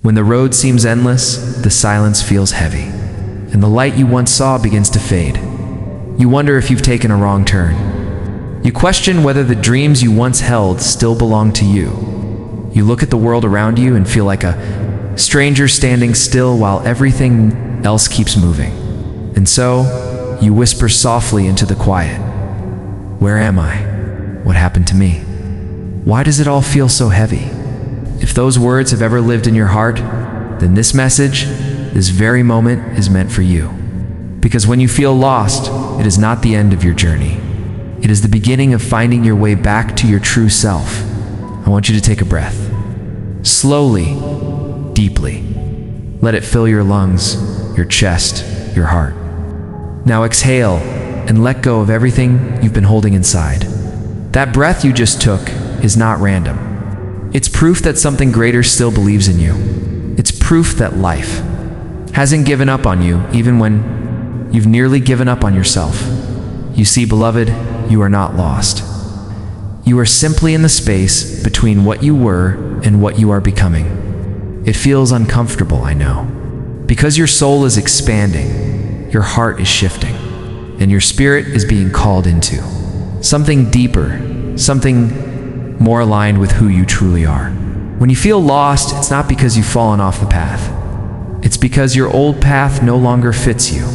When the road seems endless, the silence feels heavy, and the light you once saw begins to fade. You wonder if you've taken a wrong turn. You question whether the dreams you once held still belong to you. You look at the world around you and feel like a stranger standing still while everything else keeps moving. And so, you whisper softly into the quiet. Where am I? What happened to me? Why does it all feel so heavy? If those words have ever lived in your heart, then this message, this very moment, is meant for you. Because when you feel lost, it is not the end of your journey. It is the beginning of finding your way back to your true self. I want you to take a breath. Slowly, deeply. Let it fill your lungs, your chest, your heart. Now exhale and let go of everything you've been holding inside. That breath you just took is not random. It's proof that something greater still believes in you. It's proof that life hasn't given up on you even when you've nearly given up on yourself. You see, beloved, you are not lost. You are simply in the space between what you were and what you are becoming. It feels uncomfortable, I know. Because your soul is expanding, your heart is shifting, and your spirit is being called into something deeper, something more aligned with who you truly are. When you feel lost, it's not because you've fallen off the path. It's because your old path no longer fits you.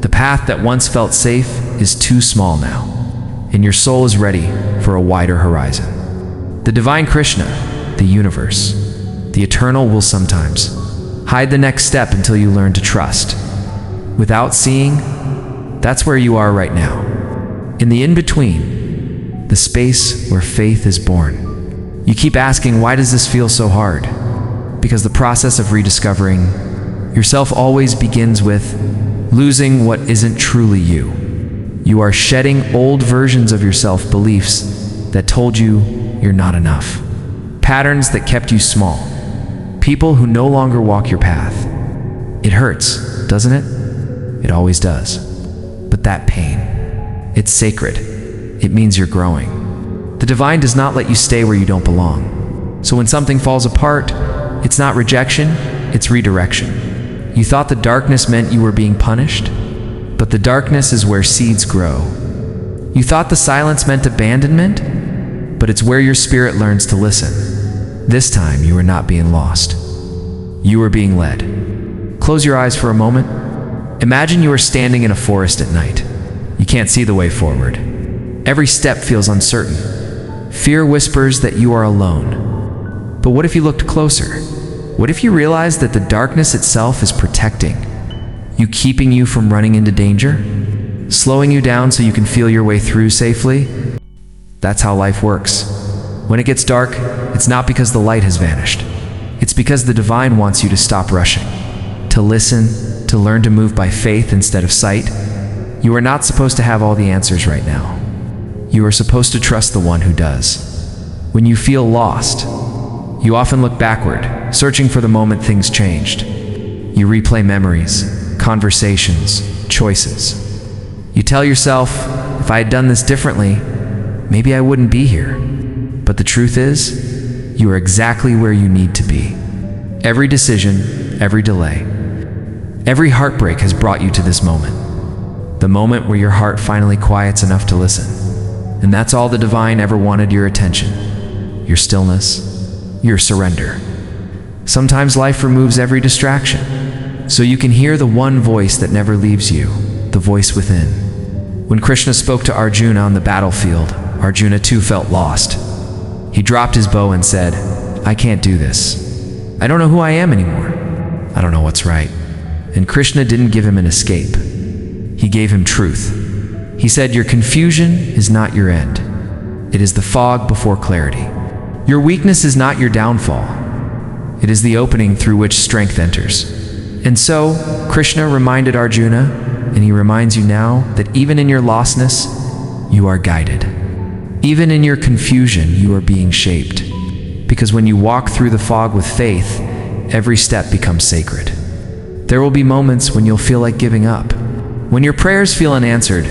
The path that once felt safe is too small now, and your soul is ready for a wider horizon. The divine Krishna, the universe, the eternal will sometimes hide the next step until you learn to trust. Without seeing, that's where you are right now. In the in-between, the space where faith is born. You keep asking, why does this feel so hard? Because the process of rediscovering yourself always begins with losing what isn't truly you. You are shedding old versions of yourself, beliefs that told you you're not enough, patterns that kept you small, people who no longer walk your path. It hurts, doesn't it? It always does. But that pain, it's sacred. It means you're growing. The divine does not let you stay where you don't belong. So when something falls apart, it's not rejection, it's redirection. You thought the darkness meant you were being punished, but the darkness is where seeds grow. You thought the silence meant abandonment, but it's where your spirit learns to listen. This time, you are not being lost. You are being led. Close your eyes for a moment. Imagine you are standing in a forest at night. You can't see the way forward. Every step feels uncertain. Fear whispers that you are alone. But what if you looked closer? What if you realized that the darkness itself is protecting you, keeping you from running into danger, slowing you down so you can feel your way through safely? That's how life works. When it gets dark, it's not because the light has vanished. It's because the divine wants you to stop rushing, to listen, to learn to move by faith instead of sight. You are not supposed to have all the answers right now. You are supposed to trust the one who does. When you feel lost, you often look backward, searching for the moment things changed. You replay memories, conversations, choices. You tell yourself, if I had done this differently, maybe I wouldn't be here. But the truth is, you are exactly where you need to be. Every decision, every delay, every heartbreak has brought you to this moment. The moment where your heart finally quiets enough to listen. And that's all the divine ever wanted: your attention, your stillness, your surrender. Sometimes life removes every distraction, so you can hear the one voice that never leaves you, the voice within. When Krishna spoke to Arjuna on the battlefield, Arjuna too felt lost. He dropped his bow and said, I can't do this. I don't know who I am anymore. I don't know what's right. And Krishna didn't give him an escape. He gave him truth. He said, your confusion is not your end. It is the fog before clarity. Your weakness is not your downfall. It is the opening through which strength enters. And so, Krishna reminded Arjuna, and he reminds you now, that even in your lostness, you are guided. Even in your confusion, you are being shaped. Because when you walk through the fog with faith, every step becomes sacred. There will be moments when you'll feel like giving up, when your prayers feel unanswered,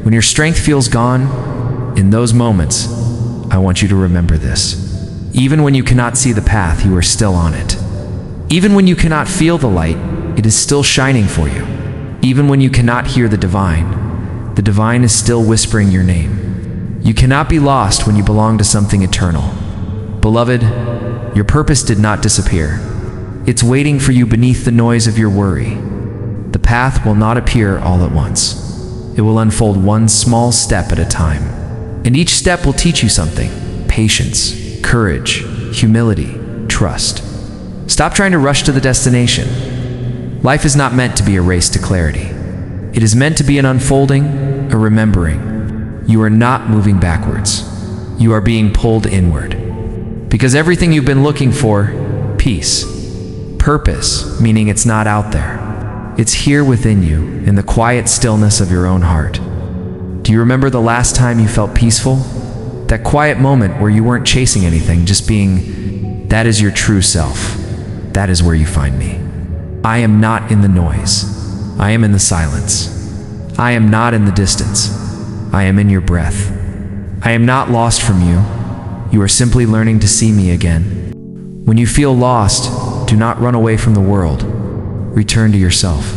when your strength feels gone. In those moments, I want you to remember this. Even when you cannot see the path, you are still on it. Even when you cannot feel the light, it is still shining for you. Even when you cannot hear the divine is still whispering your name. You cannot be lost when you belong to something eternal. Beloved, your purpose did not disappear. It's waiting for you beneath the noise of your worry. The path will not appear all at once. It will unfold one small step at a time. And each step will teach you something: patience, courage, humility, trust. Stop trying to rush to the destination. Life is not meant to be a race to clarity. It is meant to be an unfolding, a remembering. You are not moving backwards. You are being pulled inward. Because everything you've been looking for, peace, purpose, meaning it's not out there. It's here within you, in the quiet stillness of your own heart. Do you remember the last time you felt peaceful? That quiet moment where you weren't chasing anything, just being. That is your true self. That is where you find me. I am not in the noise. I am in the silence. I am not in the distance. I am in your breath. I am not lost from you. You are simply learning to see me again. When you feel lost, do not run away from the world. Return to yourself.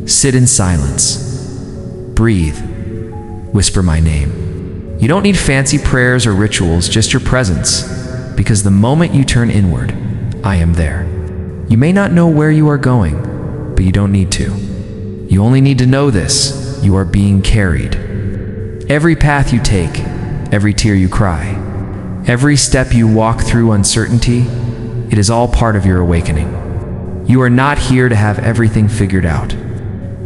Sit in silence. Breathe. Whisper my name. You don't need fancy prayers or rituals, just your presence. Because the moment you turn inward, I am there. You may not know where you are going, but you don't need to. You only need to know this: you are being carried. Every path you take, every tear you cry, every step you walk through uncertainty, it is all part of your awakening. You are not here to have everything figured out.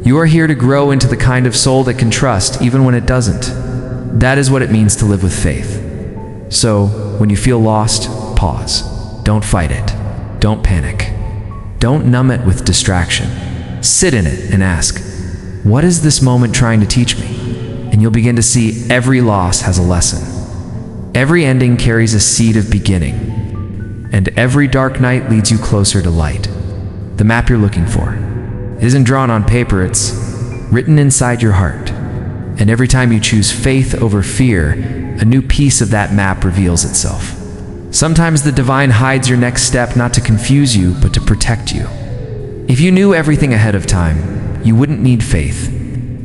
You are here to grow into the kind of soul that can trust even when it doesn't. That is what it means to live with faith. So, when you feel lost, pause. Don't fight it. Don't panic. Don't numb it with distraction. Sit in it and ask, what is this moment trying to teach me? And you'll begin to see every loss has a lesson. Every ending carries a seed of beginning. And every dark night leads you closer to light. The map you're looking for isn't drawn on paper, it's written inside your heart. And every time you choose faith over fear, a new piece of that map reveals itself. Sometimes the divine hides your next step not to confuse you, but to protect you. If you knew everything ahead of time, you wouldn't need faith.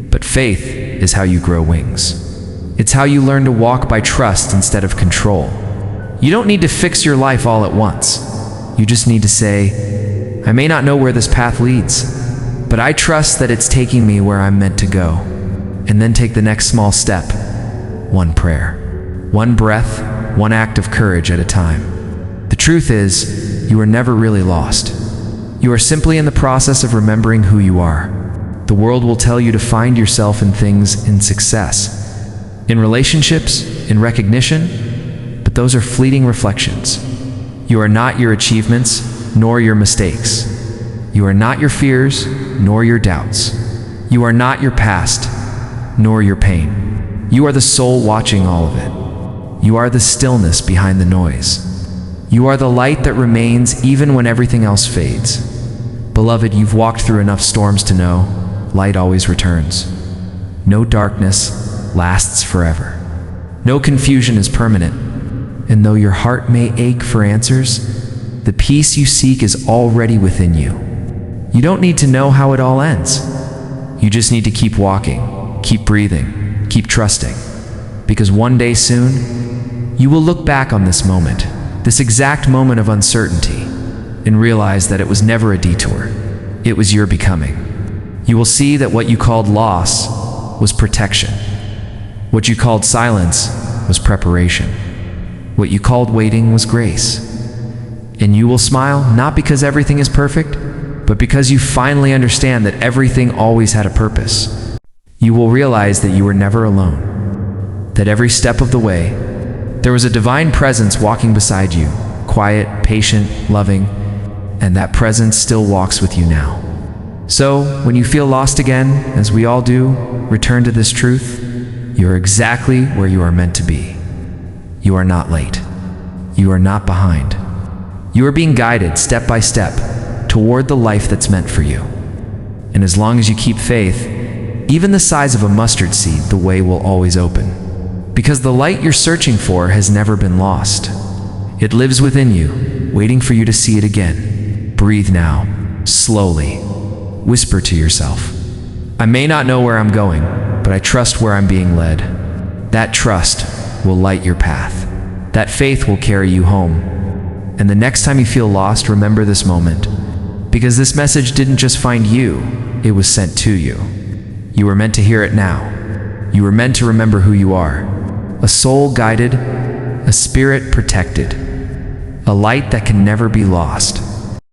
But faith is how you grow wings. It's how you learn to walk by trust instead of control. You don't need to fix your life all at once. You just need to say, I may not know where this path leads, but I trust that it's taking me where I'm meant to go. And then take the next small step. One prayer, one breath, one act of courage at a time. The truth is, you are never really lost. You are simply in the process of remembering who you are. The world will tell you to find yourself in things, in success, in relationships, in recognition, but those are fleeting reflections. You are not your achievements, nor your mistakes. You are not your fears, nor your doubts. You are not your past, nor your pain. You are the soul watching all of it. You are the stillness behind the noise. You are the light that remains even when everything else fades. Beloved, you've walked through enough storms to know light always returns. No darkness lasts forever. No confusion is permanent. And though your heart may ache for answers, the peace you seek is already within you. You don't need to know how it all ends. You just need to keep walking, keep breathing, keep trusting. Because one day soon, you will look back on this moment, this exact moment of uncertainty, and realize that it was never a detour. It was your becoming. You will see that what you called loss was protection. What you called silence was preparation. What you called waiting was grace. And you will smile not because everything is perfect, but because you finally understand that everything always had a purpose. You will realize that you were never alone. That every step of the way, there was a divine presence walking beside you, quiet, patient, loving, and that presence still walks with you now. So, when you feel lost again, as we all do, return to this truth. You are exactly where you are meant to be. You are not late. You are not behind. You are being guided step by step toward the life that's meant for you. And as long as you keep faith, even the size of a mustard seed, the way will always open. Because the light you're searching for has never been lost. It lives within you, waiting for you to see it again. Breathe now, slowly. Whisper to yourself, I may not know where I'm going, but I trust where I'm being led. That trust will light your path. That faith will carry you home. And the next time you feel lost, remember this moment. Because this message didn't just find you, it was sent to you. You were meant to hear it now. You were meant to remember who you are. A soul guided, a spirit protected, a light that can never be lost.